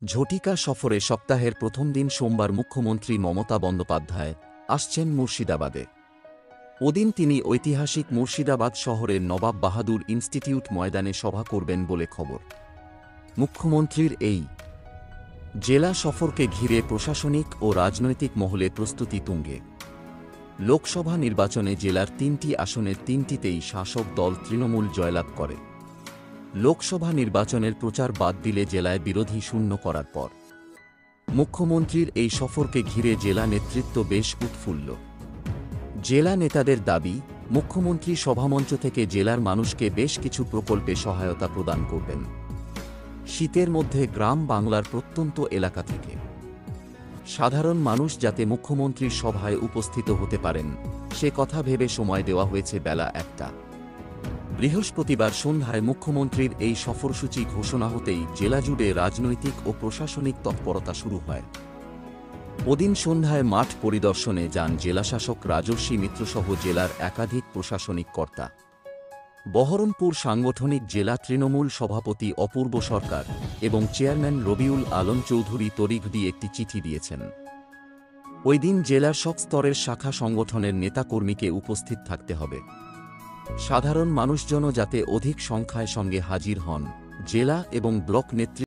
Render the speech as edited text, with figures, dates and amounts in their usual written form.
ঝটিকা সফরে সপ্তাহের প্রথম দিন সোমবার মুখ্যমন্ত্রী মমতা বন্দ্যোপাধ্যায় আসছেন মুর্শিদাবাদে। ওদিন তিনি ঐতিহাসিক মুর্শিদাবাদ শহরের নবাব বাহাদুর ইনস্টিটিউট ময়দানে সভা করবেন বলে খবর। মুখ্যমন্ত্রীর এই জেলা সফরকে ঘিরে প্রশাসনিক ও রাজনৈতিক মহলে প্রস্তুতি তুঙ্গে। লোকসভা নির্বাচনে জেলার ৩টি আসনের ৩টিতেই শাসক দল তৃণমূল জয়লাভ করে। লোকসভা নির্বাচনের প্রচার বাদ দিলে জেলায় বিরোধী শূন্য করার পর মুখ্যমন্ত্রীর এই সফরকে ঘিরে জেলা নেতৃত্ব বেশ উৎফুল্ল। জেলা নেতাদের দাবি, মুখ্যমন্ত্রী সভামঞ্চ থেকে জেলার মানুষকে বেশ কিছু প্রকল্পে সহায়তা প্রদান করবেন। শীতের মধ্যে গ্রাম বাংলার প্রত্যন্ত এলাকা থেকে সাধারণ মানুষ যাতে মুখ্যমন্ত্রীর সভায় উপস্থিত হতে পারেন, সে কথা ভেবে সময় দেওয়া হয়েছে বেলা ১টা। বৃহস্পতিবার সন্ধ্যায় মুখ্যমন্ত্রীর এই সফরসূচি ঘোষণা হতেই জেলা জুড়ে রাজনৈতিক ও প্রশাসনিক তৎপরতা শুরু হয়। ওদিন সন্ধ্যায় মাঠ পরিদর্শনে যান জেলাশাসক রাজর্ষি মিত্রসহ জেলার একাধিক প্রশাসনিক কর্তা। বহরমপুর সাংগঠনিক জেলা তৃণমূল সভাপতি অপূর্ব সরকার এবং চেয়ারম্যান রবিউল আলম চৌধুরী তড়িঘড়ি একটি চিঠি দিয়েছেন। ওই দিন জেলার সব স্তরের শাখা সংগঠনের নেতাকর্মীকে উপস্থিত থাকতে হবে। সাধারণ মানুষজনও যাতে অধিক সংখ্যায় সঙ্গে হাজির হন, জেলা এবং ব্লক নেতৃত্ব